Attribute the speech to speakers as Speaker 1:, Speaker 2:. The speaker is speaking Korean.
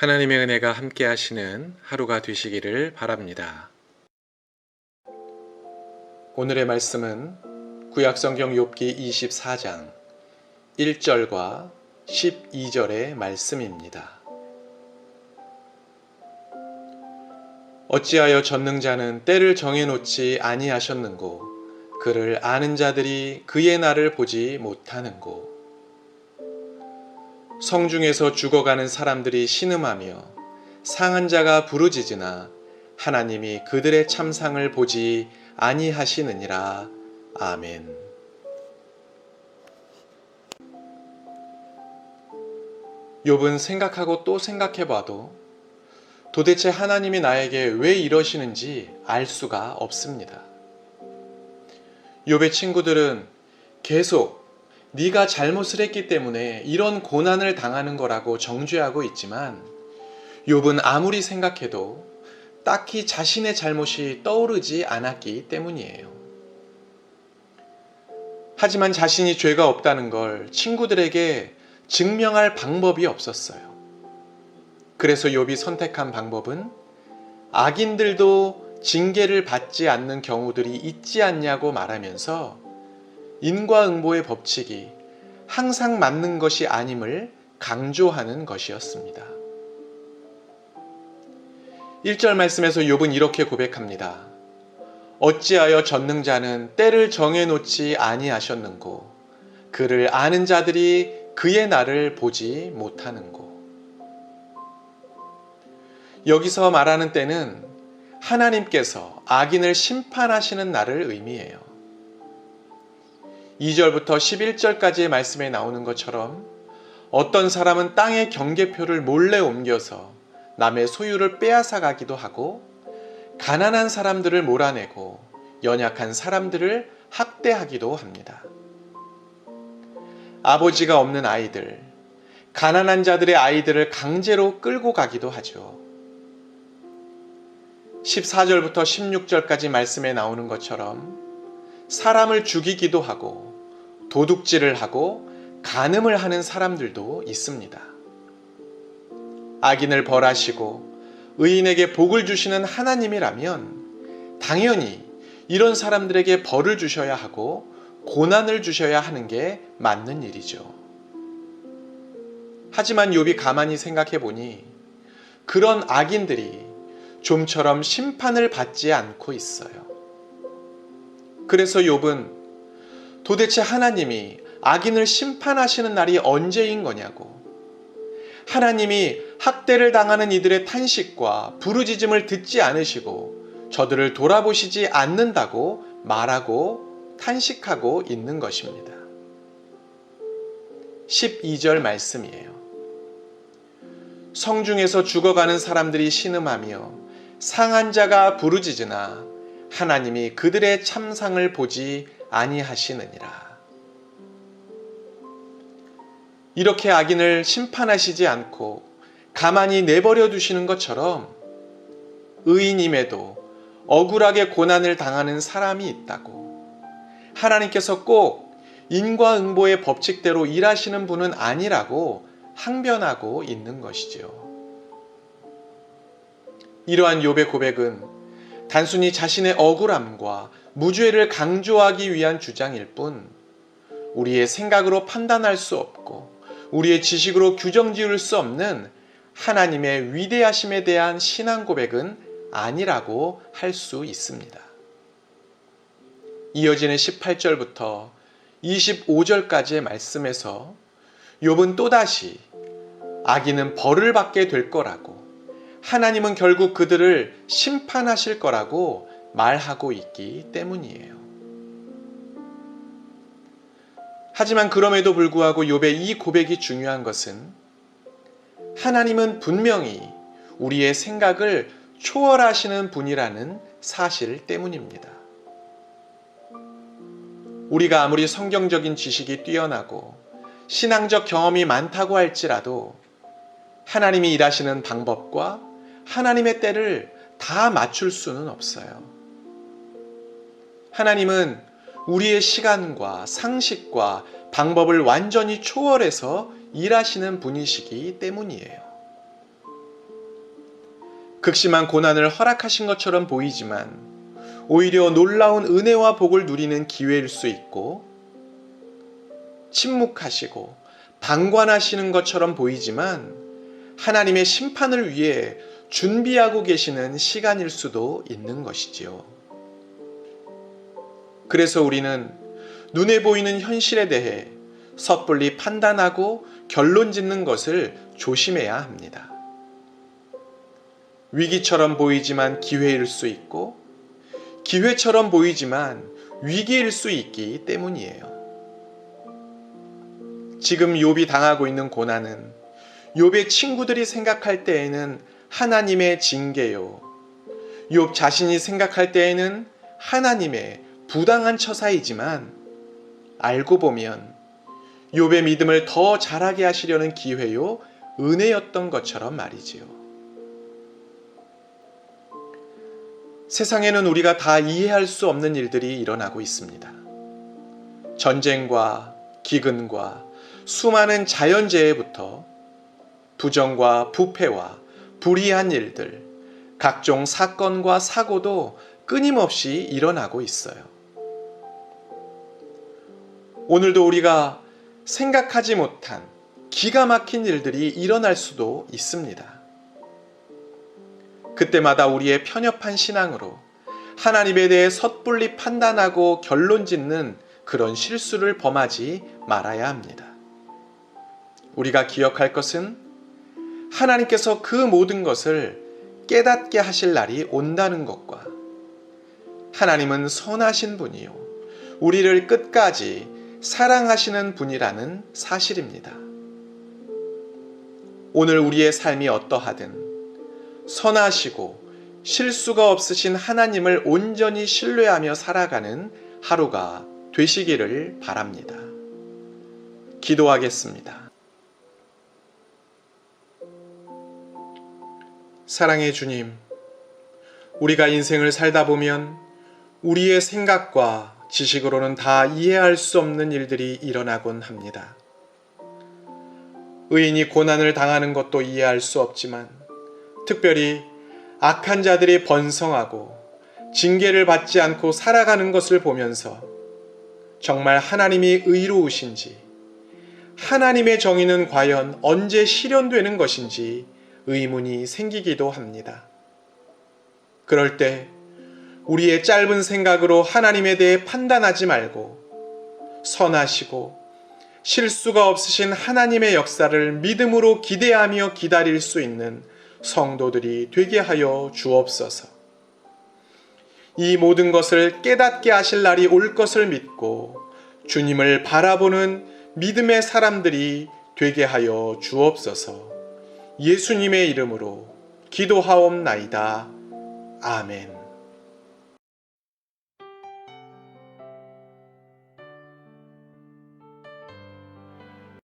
Speaker 1: 하나님의 은혜가 함께 하시는 하루가 되시기를 바랍니다. 오늘의 말씀은 구약성경 욥기 24장 1절과 12절의 말씀입니다. 어찌하여 전능자는 때를 정해놓지 아니하셨는고 그를 아는 자들이 그의 날을 보지 못하는고. 성중에서 죽어가는 사람들이 신음하며 상한 자가 부르짖으나 하나님이 그들의 참상을 보지 아니하시느니라. 아멘. 욥은 생각하고 또 생각해봐도 도대체 하나님이 나에게 왜 이러시는지 알 수가 없습니다. 욥의 친구들은 계속 네가 잘못을 했기 때문에 이런 고난을 당하는 거라고 정죄하고 있지만 욥은 아무리 생각해도 딱히 자신의 잘못이 떠오르지 않았기 때문이에요. 하지만 자신이 죄가 없다는 걸 친구들에게 증명할 방법이 없었어요. 그래서 욥이 선택한 방법은 악인들도 징계를 받지 않는 경우들이 있지 않냐고 말하면서 인과응보의 법칙이 항상 맞는 것이 아님을 강조하는 것이었습니다. 1절 말씀에서 욥은 이렇게 고백합니다. 어찌하여 전능자는 때를 정해놓지 아니하셨는고 그를 아는 자들이 그의 날을 보지 못하는고. 여기서 말하는 때는 하나님께서 악인을 심판하시는 날을 의미해요. 2절부터 11절까지의 말씀에 나오는 것처럼 어떤 사람은 땅의 경계표를 몰래 옮겨서 남의 소유를 빼앗아 가기도 하고 가난한 사람들을 몰아내고 연약한 사람들을 학대하기도 합니다. 아버지가 없는 아이들, 가난한 자들의 아이들을 강제로 끌고 가기도 하죠. 14절부터 16절까지 말씀에 나오는 것처럼 사람을 죽이기도 하고 도둑질을 하고 간음을 하는 사람들도 있습니다. 악인을 벌하시고 의인에게 복을 주시는 하나님이라면 당연히 이런 사람들에게 벌을 주셔야 하고 고난을 주셔야 하는 게 맞는 일이죠. 하지만 욥이 가만히 생각해 보니 그런 악인들이 좀처럼 심판을 받지 않고 있어요. 그래서 욥은 도대체 하나님이 악인을 심판하시는 날이 언제인 거냐고, 하나님이 학대를 당하는 이들의 탄식과 부르짖음을 듣지 않으시고 저들을 돌아보시지 않는다고 말하고 탄식하고 있는 것입니다. 12절 말씀이에요. 성중에서 죽어가는 사람들이 신음하며 상한 자가 부르짖으나 하나님이 그들의 참상을 보지 아니하시느니라. 이렇게 악인을 심판하시지 않고 가만히 내버려 두시는 것처럼 의인임에도 억울하게 고난을 당하는 사람이 있다고, 하나님께서 꼭 인과응보의 법칙대로 일하시는 분은 아니라고 항변하고 있는 것이죠. 이러한 욥의 고백은 단순히 자신의 억울함과 무죄를 강조하기 위한 주장일 뿐 우리의 생각으로 판단할 수 없고 우리의 지식으로 규정 지을 수 없는 하나님의 위대하심에 대한 신앙 고백은 아니라고 할 수 있습니다. 이어지는 18절부터 25절까지의 말씀에서 욥은 또다시 악인은 벌을 받게 될 거라고, 하나님은 결국 그들을 심판하실 거라고 말하고 있기 때문이에요. 하지만 그럼에도 불구하고 욥의 이 고백이 중요한 것은 하나님은 분명히 우리의 생각을 초월하시는 분이라는 사실 때문입니다. 우리가 아무리 성경적인 지식이 뛰어나고 신앙적 경험이 많다고 할지라도 하나님이 일하시는 방법과 하나님의 때를 다 맞출 수는 없어요. 하나님은 우리의 시간과 상식과 방법을 완전히 초월해서 일하시는 분이시기 때문이에요. 극심한 고난을 허락하신 것처럼 보이지만 오히려 놀라운 은혜와 복을 누리는 기회일 수 있고, 침묵하시고 방관하시는 것처럼 보이지만 하나님의 심판을 위해 준비하고 계시는 시간일 수도 있는 것이지요. 그래서 우리는 눈에 보이는 현실에 대해 섣불리 판단하고 결론 짓는 것을 조심해야 합니다. 위기처럼 보이지만 기회일 수 있고, 기회처럼 보이지만 위기일 수 있기 때문이에요. 지금 욥이 당하고 있는 고난은 욥의 친구들이 생각할 때에는 하나님의 징계요, 욥 자신이 생각할 때에는 하나님의 부당한 처사이지만, 알고 보면 욥의 믿음을 더 자라게 하시려는 기회요, 은혜였던 것처럼 말이지요. 세상에는 우리가 다 이해할 수 없는 일들이 일어나고 있습니다. 전쟁과 기근과 수많은 자연재해부터 부정과 부패와 불의한 일들, 각종 사건과 사고도 끊임없이 일어나고 있어요. 오늘도 우리가 생각하지 못한 기가 막힌 일들이 일어날 수도 있습니다. 그때마다 우리의 편협한 신앙으로 하나님에 대해 섣불리 판단하고 결론 짓는 그런 실수를 범하지 말아야 합니다. 우리가 기억할 것은 하나님께서 그 모든 것을 깨닫게 하실 날이 온다는 것과, 하나님은 선하신 분이요, 우리를 끝까지 사랑하시는 분이라는 사실입니다. 오늘 우리의 삶이 어떠하든 선하시고 실수가 없으신 하나님을 온전히 신뢰하며 살아가는 하루가 되시기를 바랍니다. 기도하겠습니다. 사랑의 주님, 우리가 인생을 살다 보면 우리의 생각과 지식으로는 다 이해할 수 없는 일들이 일어나곤 합니다. 의인이 고난을 당하는 것도 이해할 수 없지만, 특별히 악한 자들이 번성하고 징계를 받지 않고 살아가는 것을 보면서 정말 하나님이 의로우신지, 하나님의 정의는 과연 언제 실현되는 것인지 의문이 생기기도 합니다. 그럴 때 우리의 짧은 생각으로 하나님에 대해 판단하지 말고 선하시고 실수가 없으신 하나님의 역사를 믿음으로 기대하며 기다릴 수 있는 성도들이 되게 하여 주옵소서. 이 모든 것을 깨닫게 하실 날이 올 것을 믿고 주님을 바라보는 믿음의 사람들이 되게 하여 주옵소서. 예수님의 이름으로 기도하옵나이다. 아멘.